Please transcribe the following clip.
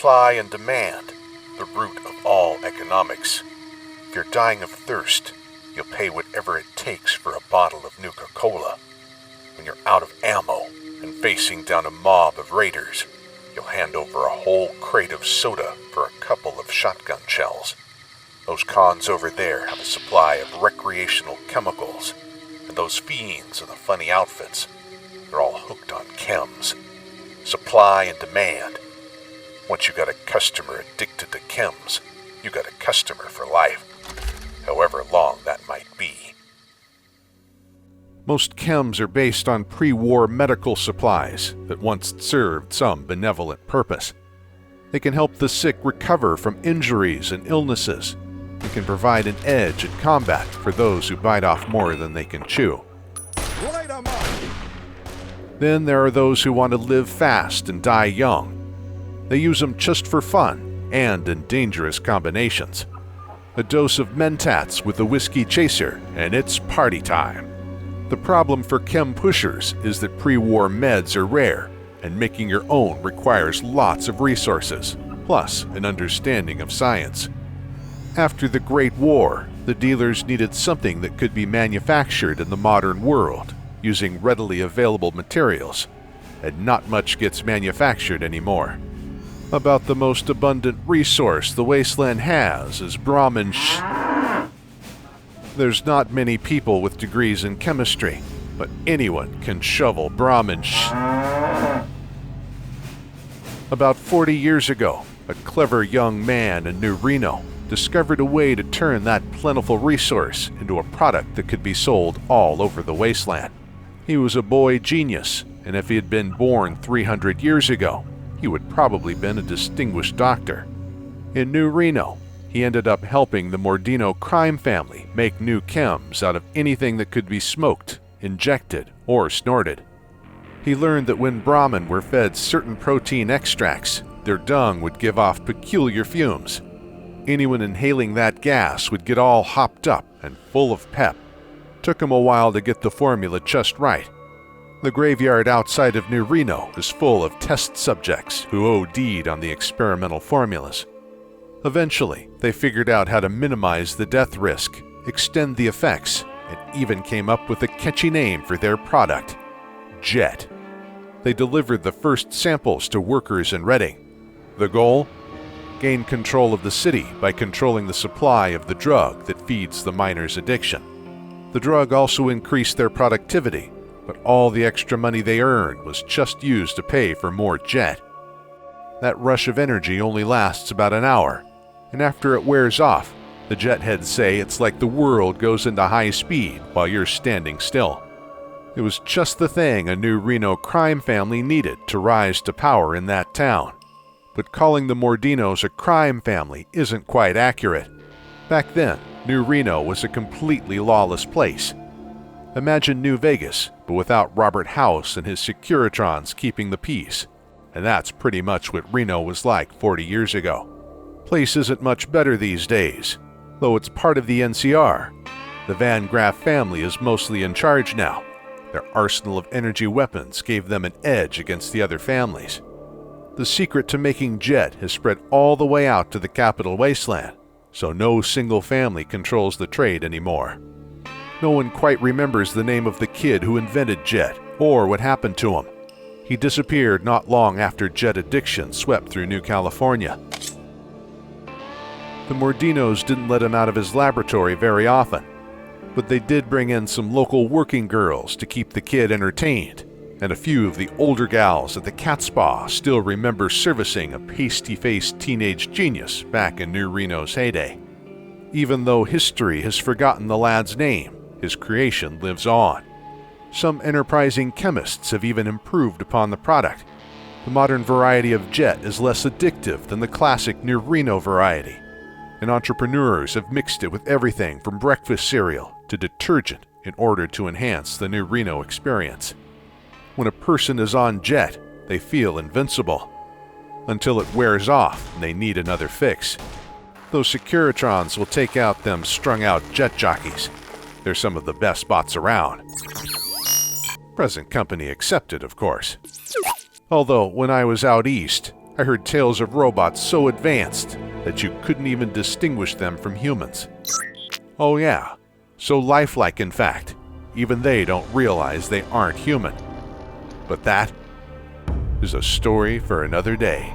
Supply and demand, the root of all economics. If you're dying of thirst, you'll pay whatever it takes for a bottle of Nuka-Cola. When you're out of ammo and facing down a mob of raiders, you'll hand over a whole crate of soda for a couple of shotgun shells. Those cons over there have a supply of recreational chemicals, and those fiends in the funny outfits, they're all hooked on chems. Supply and demand. Once you got a customer addicted to chems, you got a customer for life, however long that might be. Most chems are based on pre-war medical supplies that once served some benevolent purpose. They can help the sick recover from injuries and illnesses. They can provide an edge in combat for those who bite off more than they can chew. Then there are those who want to live fast and die young. They use them just for fun and in dangerous combinations. A dose of Mentats with a whiskey chaser, and it's party time. The problem for chem pushers is that pre-war meds are rare, and making your own requires lots of resources, plus an understanding of science. After the Great War, the dealers needed something that could be manufactured in the modern world, using readily available materials, and not much gets manufactured anymore. About the most abundant resource the Wasteland has is Brahmin There's not many people with degrees in chemistry, but anyone can shovel Brahmin About 40 years ago, a clever young man in New Reno discovered a way to turn that plentiful resource into a product that could be sold all over the wasteland. He was a boy genius, and if he had been born 300 years ago, he would probably been a distinguished doctor. In New Reno, he ended up helping the Mordino crime family make new chems out of anything that could be smoked, injected, or snorted. He learned that when Brahmin were fed certain protein extracts, their dung would give off peculiar fumes. Anyone inhaling that gas would get all hopped up and full of pep. Took him a while to get the formula just right. The graveyard outside of New Reno is full of test subjects who OD'd on the experimental formulas. Eventually, they figured out how to minimize the death risk, extend the effects, and even came up with a catchy name for their product, Jet. They delivered the first samples to workers in Redding. The goal? Gain control of the city by controlling the supply of the drug that feeds the miners' addiction. The drug also increased their productivity, but all the extra money they earned was just used to pay for more Jet. That rush of energy only lasts about an hour, and after it wears off, the Jet heads say it's like the world goes into high speed while you're standing still. It was just the thing a New Reno crime family needed to rise to power in that town. But calling the Mordinos a crime family isn't quite accurate. Back then, New Reno was a completely lawless place. Imagine New Vegas, but without Robert House and his Securitrons keeping the peace. And that's pretty much what Reno was like 40 years ago. Place isn't much better these days, though it's part of the NCR. The Van Graff family is mostly in charge now. Their arsenal of energy weapons gave them an edge against the other families. The secret to making Jet has spread all the way out to the capital Wasteland, so no single family controls the trade anymore. No one quite remembers the name of the kid who invented Jet, or what happened to him. He disappeared not long after Jet addiction swept through New California. The Mordinos didn't let him out of his laboratory very often, but they did bring in some local working girls to keep the kid entertained, and a few of the older gals at the cat spa still remember servicing a pasty-faced teenage genius back in New Reno's heyday. Even though history has forgotten the lad's name, his creation lives on. Some enterprising chemists have even improved upon the product. The modern variety of Jet is less addictive than the classic New Reno variety, and entrepreneurs have mixed it with everything from breakfast cereal to detergent in order to enhance the New Reno experience. When a person is on Jet, they feel invincible, until it wears off and they need another fix. Those Securitrons will take out them strung-out Jet jockeys. They're some of the best bots around. Present company accepted, of course. Although, when I was out east, I heard tales of robots so advanced that you couldn't even distinguish them from humans. Oh yeah, so lifelike in fact. Even they don't realize they aren't human. But that is a story for another day.